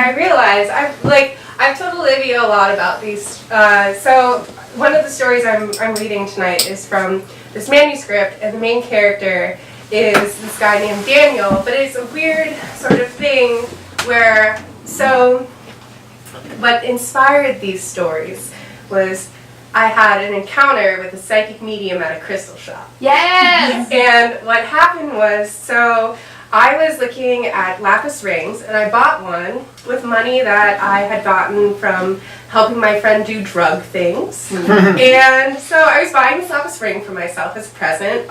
I realized I've told Olivia a lot about these. So one of the stories I'm reading tonight is from this manuscript, and the main character is this guy named Daniel. But it's a weird sort of thing where what inspired these stories was I had an encounter with a psychic medium at a crystal shop. Yes! And what happened was, so I was looking at lapis rings, and I bought one with money that I had gotten from helping my friend do drug things. And so I was buying this lapis ring for myself as a present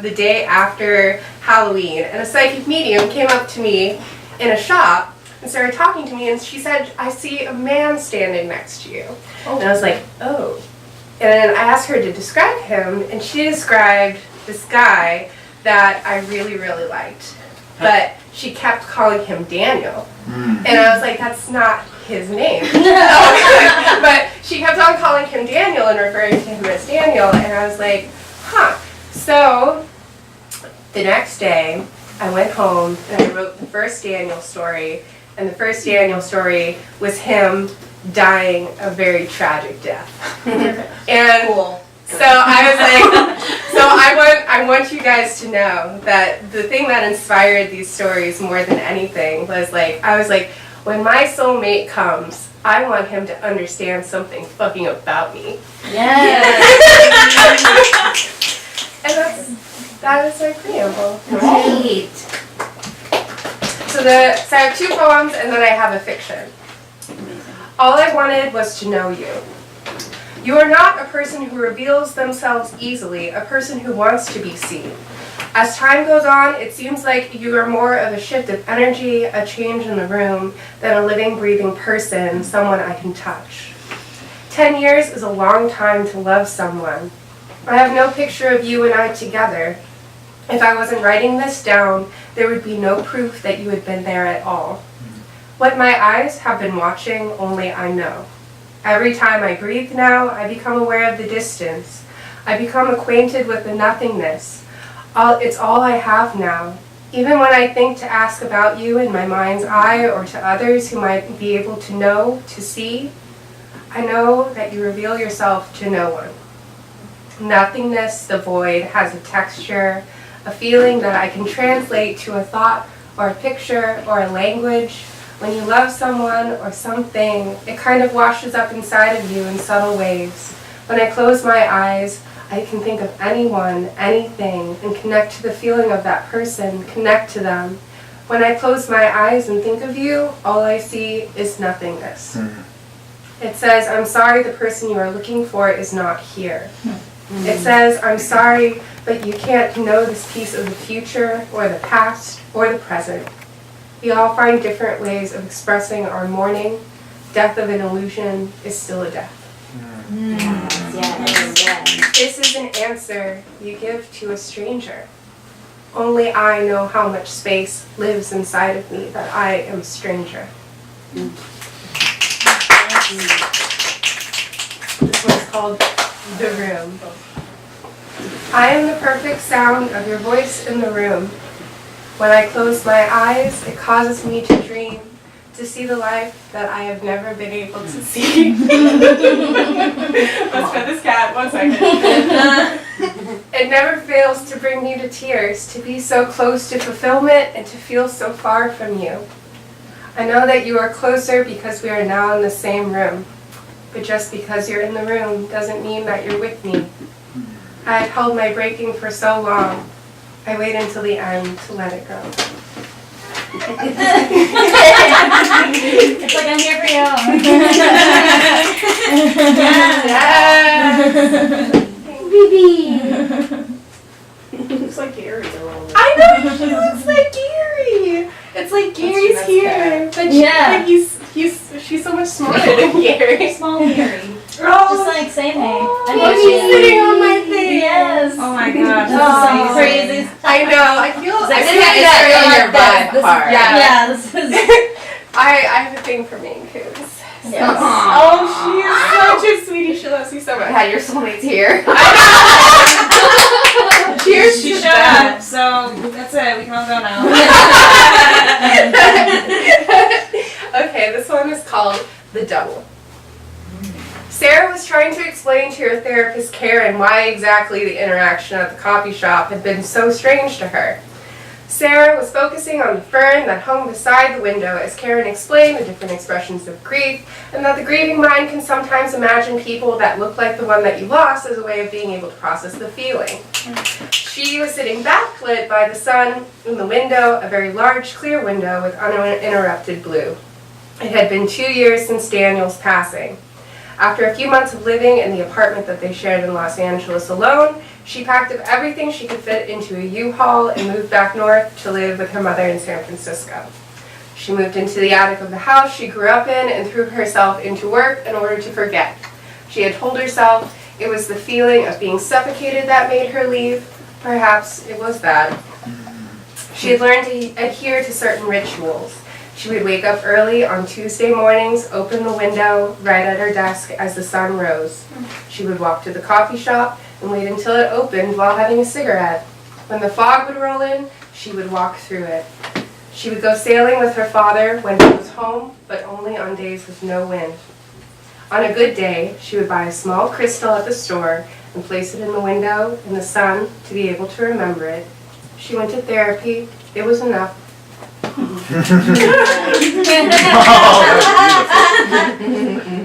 the day after Halloween. And a psychic medium came up to me in a shop and started talking to me, and she said, I see a man standing next to you. Oh. And I was like, oh. And I asked her to describe him, and she described this guy that I really, really liked. But she kept calling him Daniel. And I was like, that's not his name. But she kept on calling him Daniel and referring to him as Daniel, and I was like, huh. So the next day, I went home and I wrote the first Daniel story, and the first Daniel story was him dying a very tragic death. And cool. So I was like, I want you guys to know that the thing that inspired these stories more than anything was I was like, when my soulmate comes, I want him to understand something fucking about me. Yes. And that is my preamble. Great. So I have two poems and then I have a fiction. All I wanted was to know you. You are not a person who reveals themselves easily, a person who wants to be seen. As time goes on, it seems like you are more of a shift of energy, a change in the room, than a living, breathing person, someone I can touch. 10 years is a long time to love someone. I have no picture of you and I together. If I wasn't writing this down, there would be no proof that you had been there at all. What my eyes have been watching, only I know. Every time I breathe now, I become aware of the distance. I become acquainted with the nothingness. It's all I have now. Even when I think to ask about you in my mind's eye or to others who might be able to know, to see, I know that you reveal yourself to no one. Nothingness, the void, has a texture, a feeling that I can translate to a thought or a picture or a language. When you love someone or something, it kind of washes up inside of you in subtle ways. When I close my eyes, I can think of anyone, anything, and connect to the feeling of that person, connect to them. When I close my eyes and think of you, all I see is nothingness. It says, I'm sorry the person you are looking for is not here. It says, I'm sorry, but you can't know this piece of the future or the past or the present. We all find different ways of expressing our mourning. Death of an illusion is still a death. Yes. This is an answer you give to a stranger. Only I know how much space lives inside of me that I am a stranger. This one's called The Room. I am the perfect sound of your voice in the room. When I close my eyes, it causes me to dream, to see the life that I have never been able to see. Let's pet this cat, 1 second. It never fails to bring me to tears, to be so close to fulfillment and to feel so far from you. I know that you are closer because we are now in the same room. But just because you're in the room doesn't mean that you're with me. I have held my breaking for so long. I wait until the end to let it go. It's like I'm here for you. Baby. Looks like Gary a little bit. I know, she looks like Gary. It's like Gary's here, but she's so much smaller than Gary. Small Gary. Oh, Just like same name. Oh, she's sitting on my thing. Yes. Oh my gosh, Oh, this is crazy. I know. I feel. I It's feel really your that butt part. Yeah, this is. I have a thing for Maine Coons. Yes. Oh, she is such a sweetie. She loves you so much. Had your soulmates here. Cheers. She to showed that. up, so that's it. We can all go now. Okay, this one is called The Double. Sarah was trying to explain to her therapist Karen why exactly the interaction at the coffee shop had been so strange to her. Sarah was focusing on the fern that hung beside the window as Karen explained the different expressions of grief, and that the grieving mind can sometimes imagine people that look like the one that you lost as a way of being able to process the feeling. She was sitting backlit by the sun in the window, a very large, clear window with uninterrupted blue. It had been 2 years since Daniel's passing. After a few months of living in the apartment that they shared in Los Angeles alone, she packed up everything she could fit into a U-Haul and moved back north to live with her mother in San Francisco. She moved into the attic of the house she grew up in and threw herself into work in order to forget. She had told herself it was the feeling of being suffocated that made her leave. Perhaps it was that. She had learned to adhere to certain rituals. She would wake up early on Tuesday mornings, open the window right at her desk as the sun rose. She would walk to the coffee shop and wait until it opened while having a cigarette. When the fog would roll in, she would walk through it. She would go sailing with her father when he was home, but only on days with no wind. On a good day, she would buy a small crystal at the store and place it in the window in the sun to be able to remember it. She went to therapy. It was enough.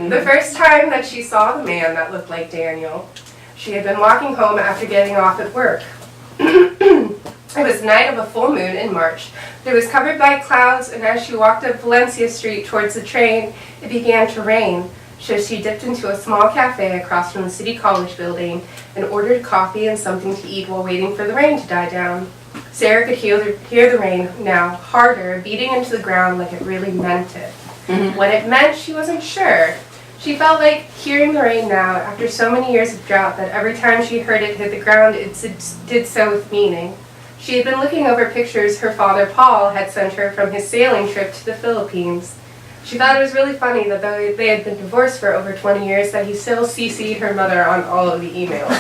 The first time that she saw the man that looked like Daniel, she had been walking home after getting off at work. It was the night of a full moon in March. It was covered by clouds, and as she walked up Valencia Street towards the train, it began to rain. So she dipped into a small cafe across from the City College building and ordered coffee and something to eat while waiting for the rain to die down. Sarah could hear the rain now, harder, beating into the ground like it really meant it. What it meant, she wasn't sure. She felt like hearing the rain now, after so many years of drought, that every time she heard it hit the ground, it did so with meaning. She had been looking over pictures her father, Paul, had sent her from his sailing trip to the Philippines. She thought it was really funny that though they had been divorced for over 20 years, that he still CC'd her mother on all of the emails.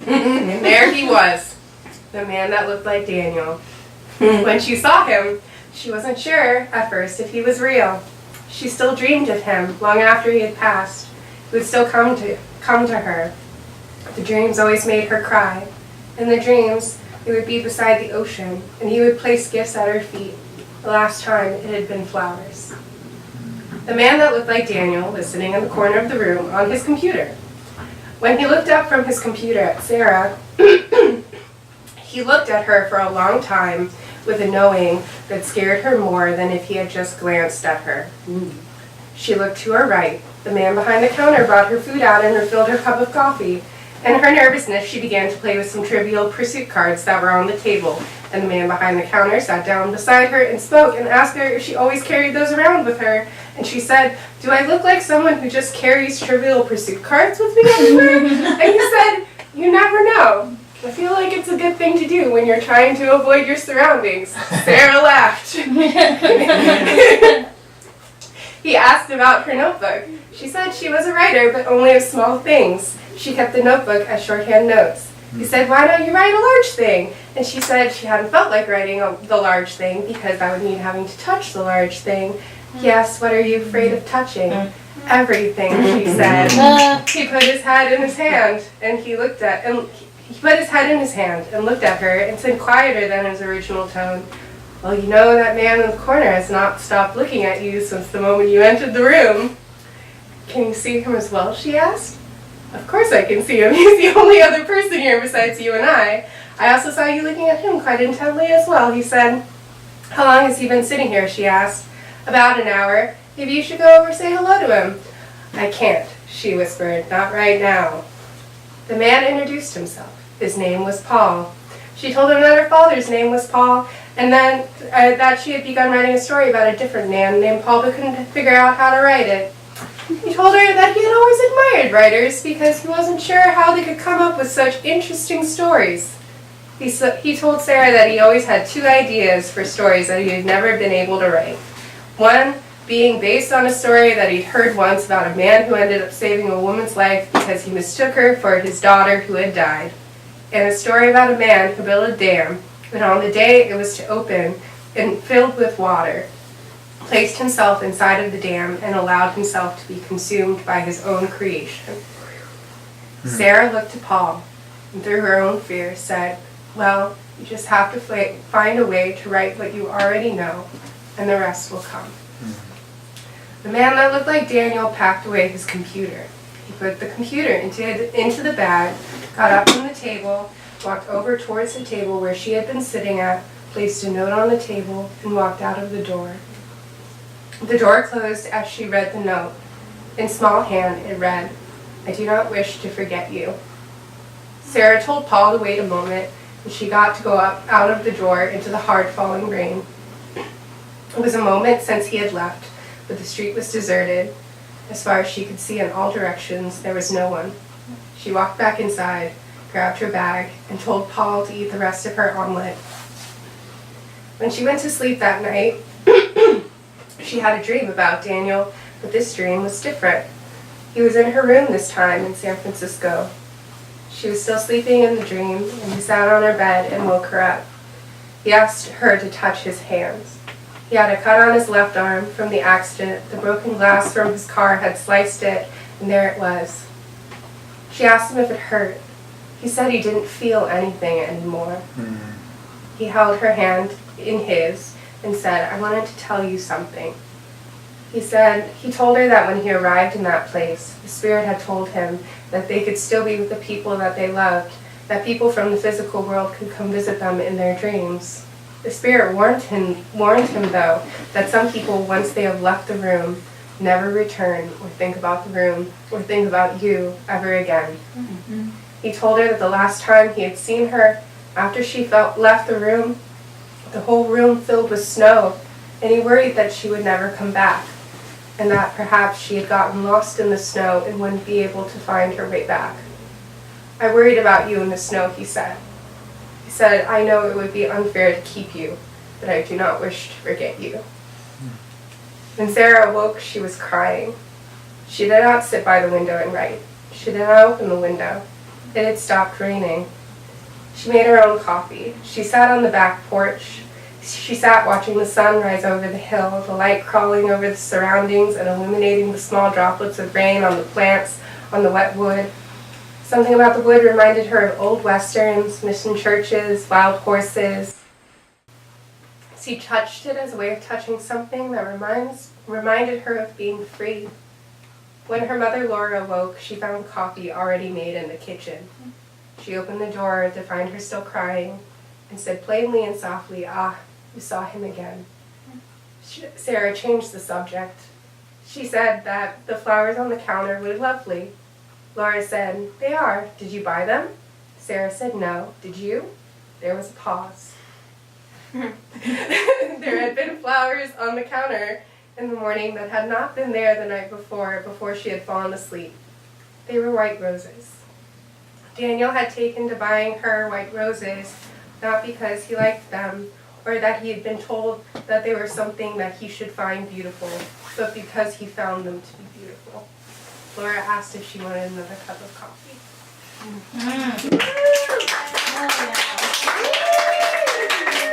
And there he was, the man that looked like Daniel. When she saw him, she wasn't sure at first if he was real. She still dreamed of him long after he had passed. He would still come to her. The dreams always made her cry. In the dreams, they would be beside the ocean, and he would place gifts at her feet. The last time, it had been flowers. The man that looked like Daniel was sitting in the corner of the room on his computer. When he looked up from his computer at Sarah, he looked at her for a long time with a knowing that scared her more than if he had just glanced at her. She looked to her right. The man behind the counter brought her food out and refilled her cup of coffee. In her nervousness, she began to play with some Trivial Pursuit cards that were on the table, and the man behind the counter sat down beside her and spoke and asked her if she always carried those around with her. And she said, "Do I look like someone who just carries Trivial Pursuit cards with me everywhere?" And he said, "You never know. I feel like it's a good thing to do when you're trying to avoid your surroundings." Sarah laughed. He asked about her notebook. She said she was a writer, but only of small things. She kept the notebook as shorthand notes. He said, "Why don't you write a large thing?" And she said she hadn't felt like writing the large thing because that would mean having to touch the large thing. "Yes, what are you afraid of touching?" "Everything," she said. He put his head in his hand, and he put his head in his hand and looked at her and said quieter than his original tone, "Well, you know that man in the corner has not stopped looking at you since the moment you entered the room." "Can you see him as well?" she asked. "Of course I can see him. He's the only other person here besides you and I. I also saw you looking at him quite intently as well," he said. "How long has he been sitting here?" she asked. "About an hour. Maybe you should go over and say hello to him." "I can't," she whispered. "Not right now." The man introduced himself. His name was Paul. She told him that her father's name was Paul, and then that she had begun writing a story about a different man named Paul but couldn't figure out how to write it. He told her that he had always admired writers because he wasn't sure how they could come up with such interesting stories. He told Sarah that he always had two ideas for stories that he had never been able to write. One being based on a story that he'd heard once about a man who ended up saving a woman's life because he mistook her for his daughter who had died. And a story about a man who built a dam, and on the day it was to open and filled with water. placed himself inside of the dam and allowed himself to be consumed by his own creation. Sarah looked to Paul and through her own fear said, well, you just have to find a way to write what you already know, and the rest will come. The man that looked like Daniel packed away his computer. He put the computer into the bag, got up from the table, walked over towards the table where she had been sitting at, placed a note on the table, and walked out of the door. The door closed as she read the note. In small hand, it read, I do not wish to forget you. Sarah told Paul to wait a moment, and she got to go up out of the door into the hard falling rain. It was a moment since he had left, but the street was deserted. As far as she could see in all directions, there was no one. She walked back inside, grabbed her bag, and told Paul to eat the rest of her omelet. When she went to sleep that night, she had a dream about Daniel, but this dream was different. He was in her room this time in San Francisco. She was still sleeping in the dream, and he sat on her bed and woke her up. He asked her to touch his hands. He had a cut on his left arm from the accident. The broken glass from his car had sliced it, and there it was. She asked him if it hurt. He said he didn't feel anything anymore. He held her hand in his and said, I wanted to tell you something. He told her that when he arrived in that place, the Spirit had told him that they could still be with the people that they loved, that people from the physical world could come visit them in their dreams. The Spirit warned him though, that some people, once they have left the room, never return or think about the room or think about you ever again. He told her that the last time he had seen her, after she left the room, the whole room filled with snow, and he worried that she would never come back, and that perhaps she had gotten lost in the snow and wouldn't be able to find her way back. I worried about you in the snow, he said. He said, I know it would be unfair to keep you, but I do not wish to forget you. When Sarah awoke, she was crying. She did not sit by the window and write. She did not open the window. It had stopped raining. She made her own coffee. She sat on the back porch. She sat watching the sun rise over the hill, the light crawling over the surroundings and illuminating the small droplets of rain on the plants, on the wet wood. Something about the wood reminded her of old westerns, mission churches, wild horses. She touched it as a way of touching something that reminded her of being free. When her mother Laura awoke, she found coffee already made in the kitchen. She opened the door to find her still crying and said plainly and softly, you saw him again. Sarah changed the subject. She said that the flowers on the counter were lovely. Laura said, they are. Did you buy them? Sarah said, no. Did you? There was a pause. There had been flowers on the counter in the morning that had not been there the night before she had fallen asleep. They were white roses. Daniel had taken to buying her white roses, not because he liked them, or that he had been told that they were something that he should find beautiful, but because he found them to be beautiful. Laura asked if she wanted another cup of coffee.